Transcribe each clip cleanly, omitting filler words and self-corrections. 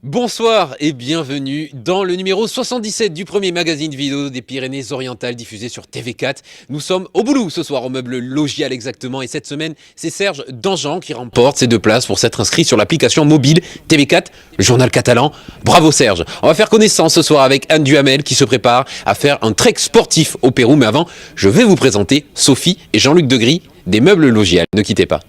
Bonsoir et bienvenue dans le numéro 77 du premier magazine vidéo des Pyrénées-Orientales diffusé sur TV4. Nous sommes au boulot ce soir au meuble Logial exactement et cette semaine c'est Serge Dangean qui remporte ses 2 places pour s'être inscrit sur l'application mobile TV4, le journal catalan. Bravo Serge. On va faire connaissance ce soir avec Anne Duhamel qui se prépare à faire un trek sportif au Pérou. Mais avant, je vais vous présenter Sophie et Jean-Luc Degris des meubles Logial. Ne quittez pas.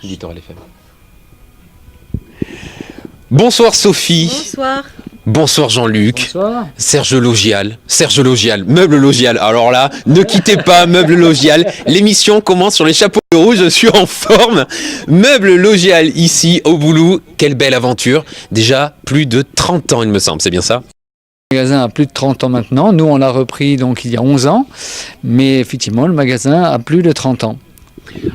Littoral FM. Bonsoir Sophie. Bonsoir. Bonsoir Jean-Luc. Bonsoir. Serge Logial, meuble Logial. Alors là, ne quittez pas meuble Logial. L'émission commence sur les chapeaux de roue, je suis en forme. Meuble Logial ici au Boulou. Quelle belle aventure. Déjà plus de 30 ans il me semble, c'est bien ça ? Le magasin a plus de 30 ans maintenant. Nous, on l'a repris donc il y a 11 ans. Mais effectivement, le magasin a plus de 30 ans.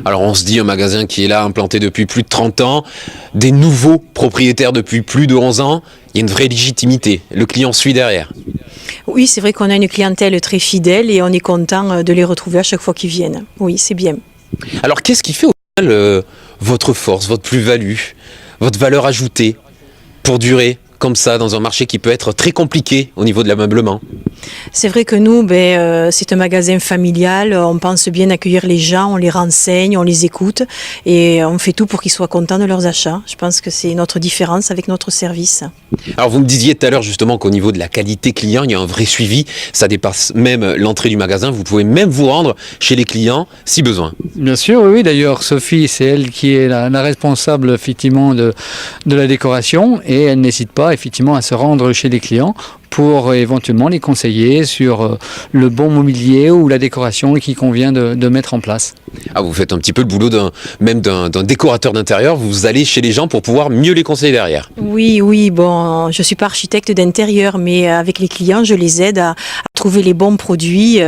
Alors on se dit un magasin qui est là implanté depuis plus de 30 ans, des nouveaux propriétaires depuis plus de 11 ans, il y a une vraie légitimité, le client suit derrière. Oui, c'est vrai qu'on a une clientèle très fidèle et on est content de les retrouver à chaque fois qu'ils viennent. Oui, c'est bien. Alors qu'est-ce qui fait au final votre force, votre plus-value, votre valeur ajoutée pour durer comme ça dans un marché qui peut être très compliqué au niveau de l'ameublement ? C'est vrai que nous, c'est un magasin familial, on pense bien accueillir les gens, on les renseigne, on les écoute et on fait tout pour qu'ils soient contents de leurs achats. Je pense que c'est notre différence avec notre service. Alors vous me disiez tout à l'heure justement qu'au niveau de la qualité client, il y a un vrai suivi, ça dépasse même l'entrée du magasin, vous pouvez même vous rendre chez les clients si besoin. Bien sûr, oui. D'ailleurs, Sophie, c'est elle qui est la responsable effectivement de la décoration et elle n'hésite pas effectivement à se rendre chez les clients pour éventuellement les conseiller sur le bon mobilier ou la décoration qui convient de mettre en place. Ah, vous faites un petit peu le boulot d'un décorateur d'intérieur, vous allez chez les gens pour pouvoir mieux les conseiller derrière. Oui, bon, je ne suis pas architecte d'intérieur, mais avec les clients, je les aide à trouver les bons produits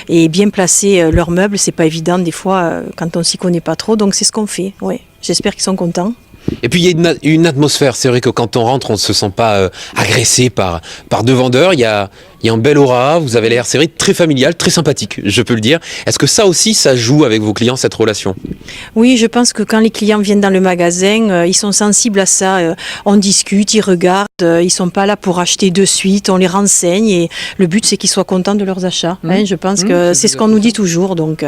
et bien placer leurs meubles. C'est pas évident des fois quand on s'y connaît pas trop, donc c'est ce qu'on fait. Ouais. J'espère qu'ils sont contents. Et puis il y a une atmosphère, c'est vrai que quand on rentre, on ne se sent pas agressé par 2 vendeurs, il y a un bel aura, vous avez l'air, c'est vrai, très familial, très sympathique, je peux le dire. Est-ce que ça aussi, ça joue avec vos clients, cette relation ? Oui, je pense que quand les clients viennent dans le magasin, ils sont sensibles à ça, on discute, ils regardent, ils sont pas là pour acheter de suite, on les renseigne et le but c'est qu'ils soient contents de leurs achats. Je pense que c'est ce qu'on nous dit toujours, donc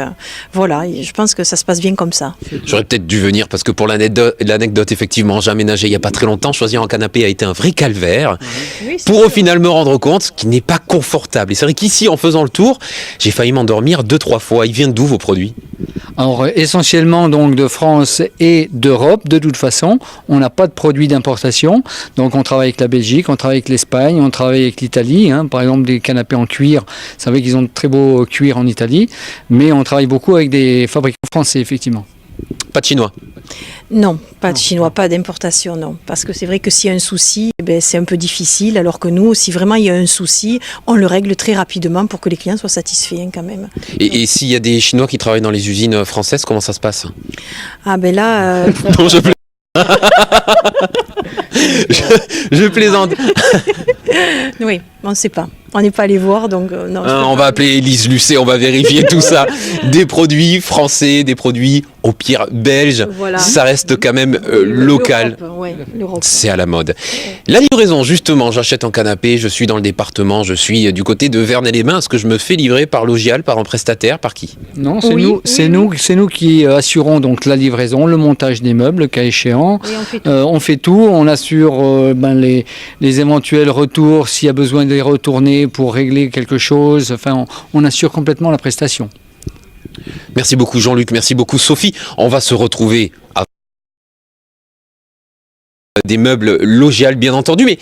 voilà, je pense que ça se passe bien comme ça. J'aurais peut-être dû venir parce que pour l'anecdote, effectivement, j'ai aménagé il n'y a pas très longtemps, choisir un canapé a été un vrai calvaire pour au final me rendre compte qu'il n'est pas confortable. Et c'est vrai qu'ici, en faisant le tour, j'ai failli m'endormir 2-3 fois. Ils viennent d'où vos produits ? Alors essentiellement donc de France et d'Europe. De toute façon, on n'a pas de produits d'importation. Donc on travaille avec la Belgique, on travaille avec l'Espagne, on travaille avec l'Italie. Par exemple des canapés en cuir. Vous savez qu'ils ont de très beaux cuirs en Italie. Mais on travaille beaucoup avec des fabricants français effectivement. Pas de chinois ? Non, pas de chinois, pas d'importation, non. Parce que c'est vrai que s'il y a un souci, c'est un peu difficile, alors que nous, si vraiment il y a un souci, on le règle très rapidement pour que les clients soient satisfaits quand même. Et s'il y a des Chinois qui travaillent dans les usines françaises, comment ça se passe ? Ah là... Non, je plaisante. Oui, on ne sait pas. On n'est pas allé voir, donc non. On va appeler Élise Lucet, on va vérifier tout ça. Des produits français, des produits au pire belges, voilà. Ça reste quand même local. L'Europe. C'est à la mode. La livraison, justement, j'achète un canapé, je suis dans le département, je suis du côté de Vernay-les-Bains. Est-ce que je me fais livrer par Logial, par un prestataire, par qui ? Non, c'est nous qui assurons donc la livraison, le montage des meubles, le cas échéant. On fait tout, on assure les éventuels retours s'il y a besoin de les retourner pour régler quelque chose. Enfin, on assure complètement la prestation. Merci beaucoup Jean-Luc, merci beaucoup Sophie. On va se retrouver à des meubles Logial bien entendu, mais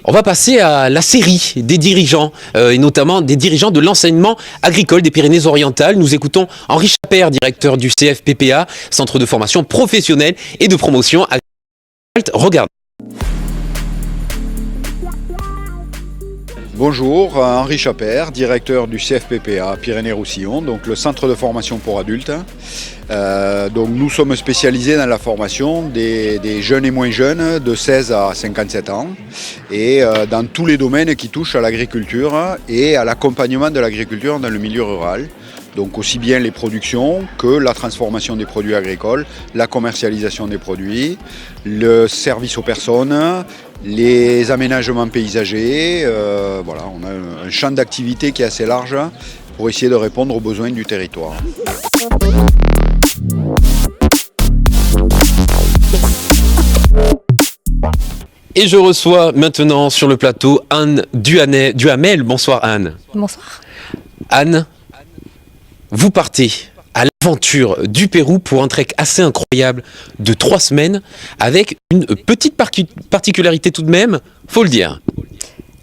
on va passer à la série des dirigeants, et notamment des dirigeants de l'enseignement agricole des Pyrénées-Orientales. Nous écoutons Henri Chaper, directeur du CFPPA, Centre de formation professionnelle et de promotion agricole. Regardez. Bonjour, Henri Chaper, directeur du CFPPA Pyrénées-Roussillon, donc le centre de formation pour adultes. Donc nous sommes spécialisés dans la formation des jeunes et moins jeunes de 16 à 57 ans et dans tous les domaines qui touchent à l'agriculture et à l'accompagnement de l'agriculture dans le milieu rural. Donc aussi bien les productions que la transformation des produits agricoles, la commercialisation des produits, le service aux personnes, les aménagements paysagers. Voilà, on a un champ d'activité qui est assez large pour essayer de répondre aux besoins du territoire. Et je reçois maintenant sur le plateau Anne Duhamel. Bonsoir Anne. Bonsoir. Anne, vous partez à l'aventure du Pérou pour un trek assez incroyable de 3 semaines avec une petite particularité tout de même, faut le dire.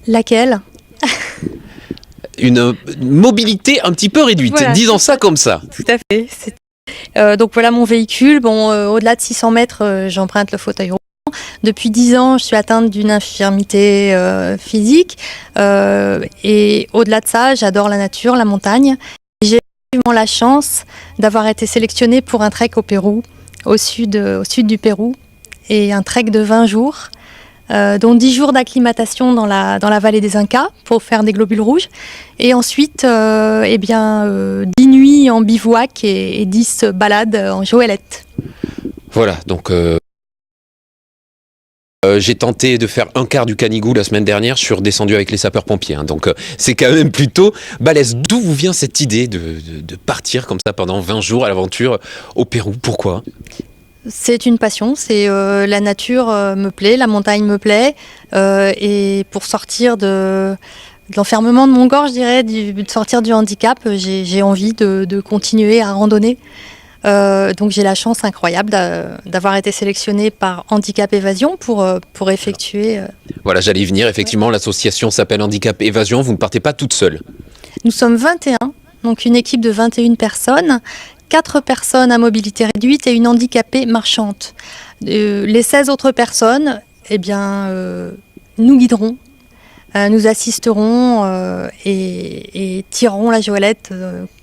Laquelle? Une mobilité un petit peu réduite, Voilà. disons ça comme ça. Tout à fait. Donc voilà mon véhicule. Bon, au-delà de 600 mètres, j'emprunte le fauteuil roulant. Depuis 10 ans, je suis atteinte d'une infirmité physique. Et au-delà de ça, j'adore la nature, la montagne. J'ai effectivement la chance d'avoir été sélectionnée pour un trek au Pérou, au sud du Pérou. Et un trek de 20 jours. Dont 10 jours d'acclimatation dans la vallée des Incas pour faire des globules rouges. Et ensuite, 10 nuits en bivouac et 10 balades en goélette. Voilà, donc j'ai tenté de faire un quart du Canigou la semaine dernière, je suis redescendu avec les sapeurs-pompiers. Donc c'est quand même plutôt balèze. D'où vous vient cette idée de partir comme ça pendant 20 jours à l'aventure au Pérou? Pourquoi ? C'est une passion, la nature me plaît, la montagne me plaît. Et pour sortir de l'enfermement de mon corps, je dirais, de sortir du handicap, j'ai envie de continuer à randonner. Donc j'ai la chance incroyable d'avoir été sélectionnée par Handicap Évasion pour effectuer... Voilà, j'allais y venir. Effectivement, l'association s'appelle Handicap Évasion. Vous ne partez pas toute seule. Nous sommes 21, donc une équipe de 21 personnes. 4 personnes à mobilité réduite et une handicapée marchante. Les 16 autres personnes, nous guiderons, nous assisterons et tirerons la goélette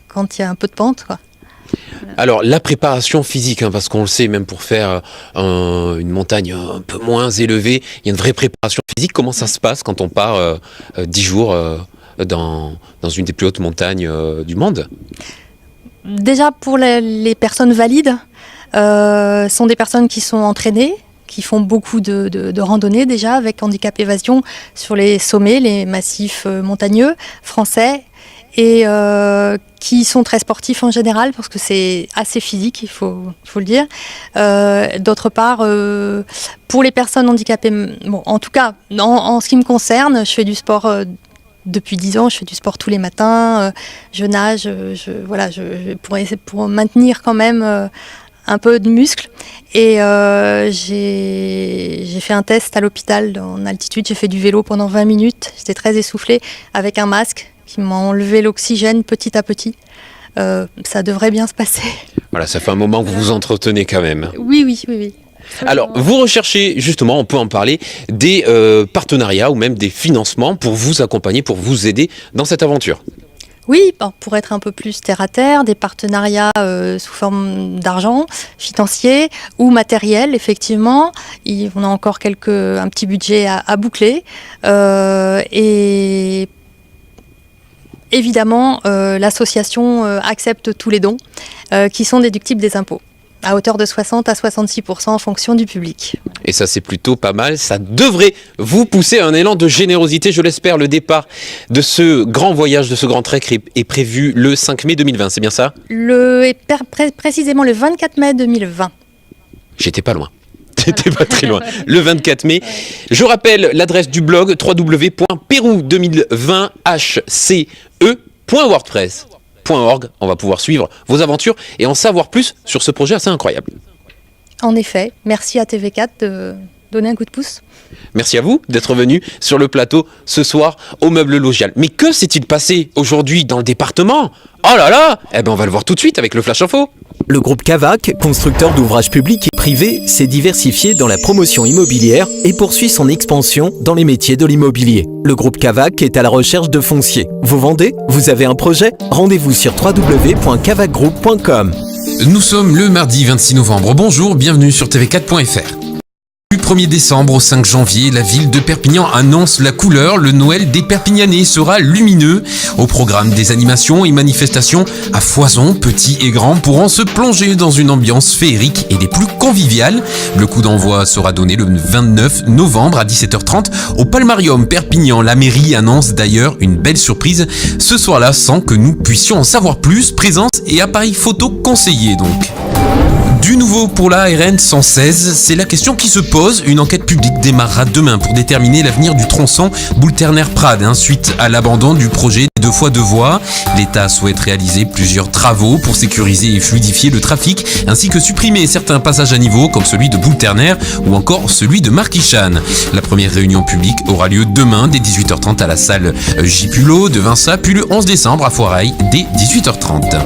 quand il y a un peu de pente, quoi. Alors, la préparation physique, parce qu'on le sait, même pour faire une montagne un peu moins élevée, il y a une vraie préparation physique. Comment ça se passe quand on part 10 jours dans une des plus hautes montagnes du monde ? Déjà pour les personnes valides, sont des personnes qui sont entraînées, qui font beaucoup de randonnées déjà avec Handicap Évasion sur les sommets, les massifs montagneux français et qui sont très sportifs en général parce que c'est assez physique, il faut le dire. D'autre part, pour les personnes handicapées, en tout cas en ce qui me concerne, je fais du sport depuis 10 ans, je fais du sport tous les matins, je nage, pour maintenir quand même un peu de muscle. Et j'ai fait un test à l'hôpital en altitude, j'ai fait du vélo pendant 20 minutes, j'étais très essoufflée avec un masque qui m'a enlevé l'oxygène petit à petit. Ça devrait bien se passer. Voilà, ça fait un moment que vous vous entretenez quand même. Oui. Alors, vous recherchez, justement, on peut en parler, des partenariats ou même des financements pour vous accompagner, pour vous aider dans cette aventure. Oui, pour être un peu plus terre à terre, des partenariats sous forme d'argent, financier ou matériel, effectivement. On a encore un petit budget à boucler. Et évidemment, l'association accepte tous les dons qui sont déductibles des impôts, à hauteur de 60 à 66% en fonction du public. Et ça, c'est plutôt pas mal. Ça devrait vous pousser à un élan de générosité, je l'espère. Le départ de ce grand voyage, de ce grand trek est prévu le 5 mai 2020, c'est bien ça ? Précisément le 24 mai 2020. J'étais pas loin. J'étais pas très loin. Le 24 mai. Je rappelle l'adresse du blog www.perou2020hce.wordpress.org. On va pouvoir suivre vos aventures et en savoir plus sur ce projet assez incroyable. En effet, merci à TV4 de donner un coup de pouce. Merci à vous d'être venu sur le plateau ce soir au Meuble Logial. Mais que s'est-il passé aujourd'hui dans le département ? Oh là là ! On va le voir tout de suite avec le Flash Info. Le groupe Cavac, constructeur d'ouvrages publics et privés, s'est diversifié dans la promotion immobilière et poursuit son expansion dans les métiers de l'immobilier. Le groupe Cavac est à la recherche de foncier. Vous vendez ? Vous avez un projet ? Rendez-vous sur www.cavacgroup.com. Nous sommes le mardi 26 novembre. Bonjour, bienvenue sur tv4.fr. 1er décembre au 5 janvier, la ville de Perpignan annonce la couleur. Le Noël des Perpignanais sera lumineux. Au programme des animations et manifestations à foison, petits et grands pourront se plonger dans une ambiance féerique et des plus conviviales. Le coup d'envoi sera donné le 29 novembre à 17h30 au Palmarium Perpignan. La mairie annonce d'ailleurs une belle surprise ce soir-là sans que nous puissions en savoir plus. Présence et appareil photo conseillés donc. Du nouveau pour la RN 116, c'est la question qui se pose. Une enquête publique démarrera demain pour déterminer l'avenir du tronçon Boulterner-Prades, suite à l'abandon du projet des 2x2 voies. L'État souhaite réaliser plusieurs travaux pour sécuriser et fluidifier le trafic, ainsi que supprimer certains passages à niveau comme celui de Boulterner ou encore celui de Marquichane. La première réunion publique aura lieu demain dès 18h30 à la salle J. Pulot de Vinça, puis le 11 décembre à Foirail dès 18h30.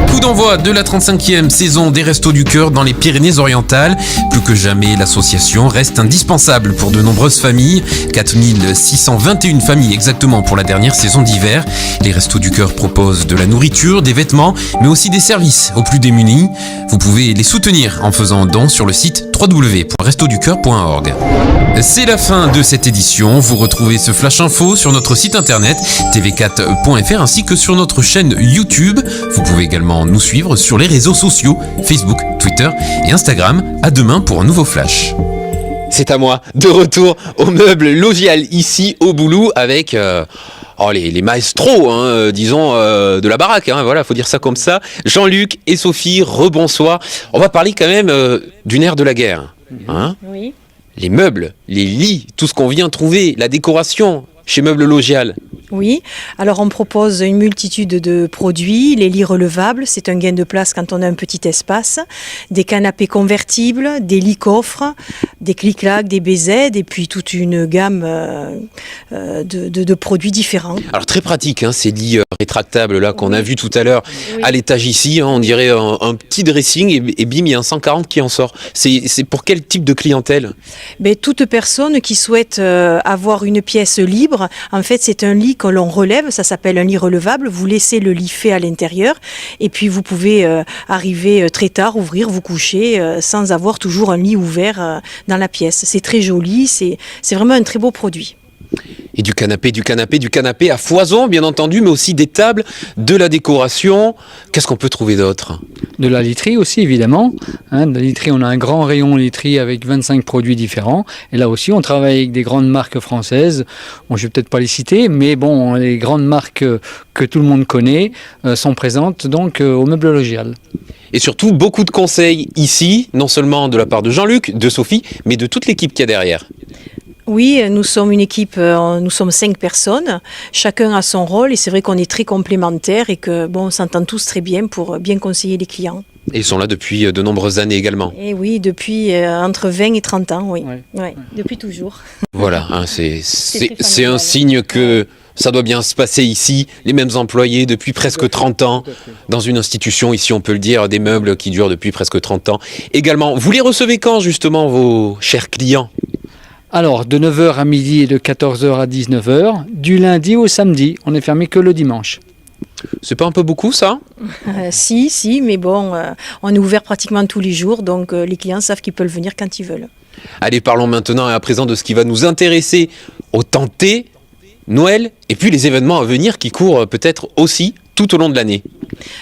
Coup d'envoi de la 35e saison des Restos du Cœur dans les Pyrénées-Orientales. Plus que jamais, l'association reste indispensable pour de nombreuses familles. 4621 familles exactement pour la dernière saison d'hiver. Les Restos du Cœur proposent de la nourriture, des vêtements, mais aussi des services aux plus démunis. Vous pouvez les soutenir en faisant un don sur le site www.restoducoeur.org. C'est la fin de cette édition. Vous retrouvez ce flash info sur notre site internet tv4.fr ainsi que sur notre chaîne YouTube. Vous pouvez également nous suivre sur les réseaux sociaux Facebook, Twitter et Instagram. À demain pour un nouveau flash. C'est à moi, de retour au meuble Logial ici au Boulou avec les maestros, disons, de la baraque, voilà, faut dire ça comme ça. Jean-Luc et Sophie, rebonsoir. On va parler quand même du nerf de la guerre. Oui. Les meubles, les lits, tout ce qu'on vient trouver, la décoration chez Meubles Logial. Oui, alors on propose une multitude de produits, les lits relevables, c'est un gain de place quand on a un petit espace, des canapés convertibles, des lits coffres, des clic-clac, des BZ et puis toute une gamme de produits différents. Alors très pratique, ces lits rétractables là qu'on a vu tout à l'heure à l'étage ici, on dirait un petit dressing et bim, il y a un 140 qui en sort. C'est pour quel type de clientèle ? Toute personne qui souhaite avoir une pièce libre, en fait c'est un lit que l'on relève, ça s'appelle un lit relevable, vous laissez le lit fait à l'intérieur et puis vous pouvez arriver très tard, ouvrir, vous coucher sans avoir toujours un lit ouvert dans la pièce. C'est très joli, c'est vraiment un très beau produit. Et du canapé à foison bien entendu, mais aussi des tables, de la décoration. Qu'est-ce qu'on peut trouver d'autre ? De la literie aussi évidemment. De la literie, on a un grand rayon literie avec 25 produits différents. Et là aussi, on travaille avec des grandes marques françaises. Bon, je ne vais peut-être pas les citer, mais bon, les grandes marques que tout le monde connaît sont présentes donc au Meuble Logial. Et surtout, beaucoup de conseils ici, non seulement de la part de Jean-Luc, de Sophie, mais de toute l'équipe qu'il y a derrière. Oui, nous sommes une équipe, nous sommes 5 personnes, chacun a son rôle et c'est vrai qu'on est très complémentaires et que on s'entend tous très bien pour bien conseiller les clients. Et ils sont là depuis de nombreuses années également. Et oui, depuis entre 20 et 30 ans, oui. Ouais, depuis toujours. Voilà, c'est un signe que ça doit bien se passer ici, les mêmes employés depuis presque 30 ans, dans une institution, ici on peut le dire, des meubles qui durent depuis presque 30 ans. Également, vous les recevez quand justement vos chers clients ? Alors, de 9h à midi et de 14h à 19h, du lundi au samedi. On est fermé que le dimanche. C'est pas un peu beaucoup ça ? Si, mais on est ouvert pratiquement tous les jours, donc les clients savent qu'ils peuvent venir quand ils veulent. Allez, parlons maintenant et à présent de ce qui va nous intéresser au temps T, Noël, et puis les événements à venir qui courent peut-être aussi tout au long de l'année.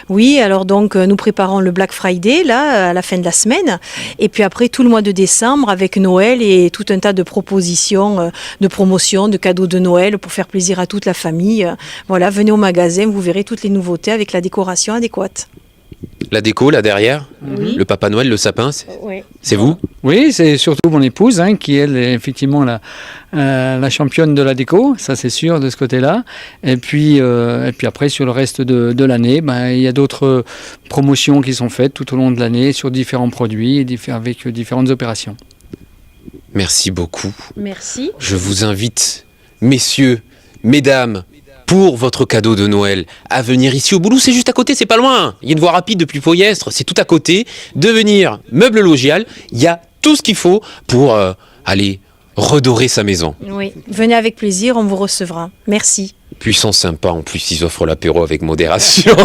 Oui, alors donc nous préparons le Black Friday là à la fin de la semaine et puis après tout le mois de décembre avec Noël et tout un tas de propositions, de promotions, de cadeaux de Noël pour faire plaisir à toute la famille. Voilà, venez au magasin, vous verrez toutes les nouveautés avec la décoration adéquate. La déco là derrière, le Papa Noël, le sapin, c'est vous ? Oui, c'est surtout mon épouse qui elle est effectivement la championne de la déco, ça c'est sûr de ce côté-là. Et puis après sur le reste de l'année, il y a d'autres promotions qui sont faites tout au long de l'année sur différents produits et avec différentes opérations. Merci beaucoup. Merci. Je vous invite, messieurs, mesdames, pour votre cadeau de Noël, à venir ici au Boulou, c'est juste à côté, c'est pas loin. Il y a une voie rapide depuis Poyestre, c'est tout à côté. De venir Meuble Logial, il y a tout ce qu'il faut pour aller redorer sa maison. Oui, venez avec plaisir, on vous recevra. Merci. Puis ils sont sympas, en plus ils offrent l'apéro avec modération.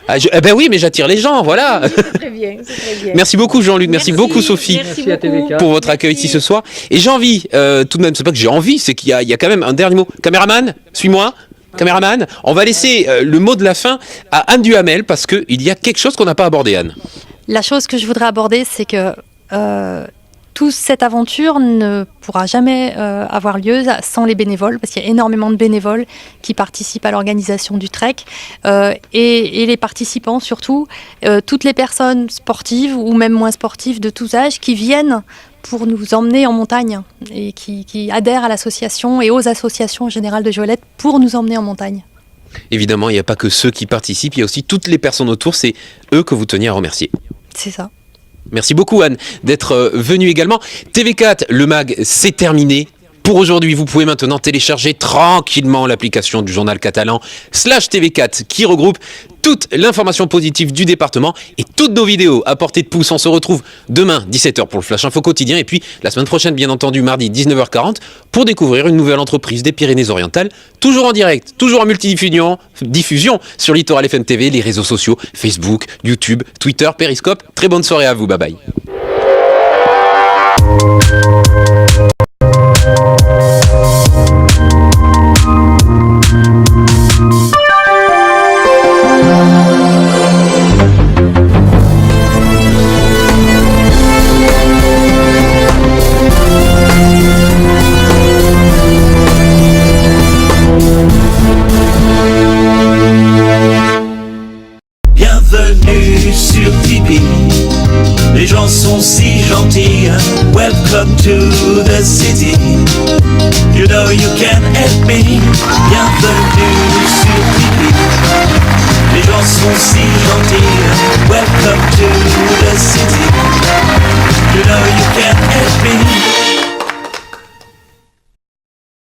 Ben oui, mais j'attire les gens, voilà. Très bien, c'est très bien. Merci beaucoup Jean-Luc, merci beaucoup Sophie. Merci à TVK. Pour votre accueil ici ce soir. Et j'ai envie, tout de même, c'est pas que j'ai envie, c'est qu'il y a quand même un dernier mot. Caméraman, suis-moi. Caméraman, on va laisser le mot de la fin à Anne Duhamel parce qu'il y a quelque chose qu'on n'a pas abordé, Anne. La chose que je voudrais aborder, c'est que toute cette aventure ne pourra jamais avoir lieu sans les bénévoles, parce qu'il y a énormément de bénévoles qui participent à l'organisation du trek, et les participants surtout, toutes les personnes sportives ou même moins sportives de tous âges qui viennent pour nous emmener en montagne et qui adhèrent à l'association et aux associations générales de Joëlette pour nous emmener en montagne. Évidemment, il n'y a pas que ceux qui participent, il y a aussi toutes les personnes autour, c'est eux que vous teniez à remercier. C'est ça. Merci beaucoup Anne d'être venue également. TV4, le mag, c'est terminé. Pour aujourd'hui, vous pouvez maintenant télécharger tranquillement l'application du journal catalan /TV4 qui regroupe toute l'information positive du département et toutes nos vidéos à portée de pouce. On se retrouve demain 17h pour le Flash Info quotidien et puis la semaine prochaine, bien entendu, mardi 19h40 pour découvrir une nouvelle entreprise des Pyrénées-Orientales, toujours en direct, toujours en multidiffusion sur Littoral FM TV, les réseaux sociaux, Facebook, YouTube, Twitter, Periscope. Très bonne soirée à vous, bye bye. Bienvenue sur Tipeee. Les gens sont si gentils. Welcome to the city. You know you can help me. Bienvenue sur Tipeee. Les gens sont si gentils. Welcome to the city.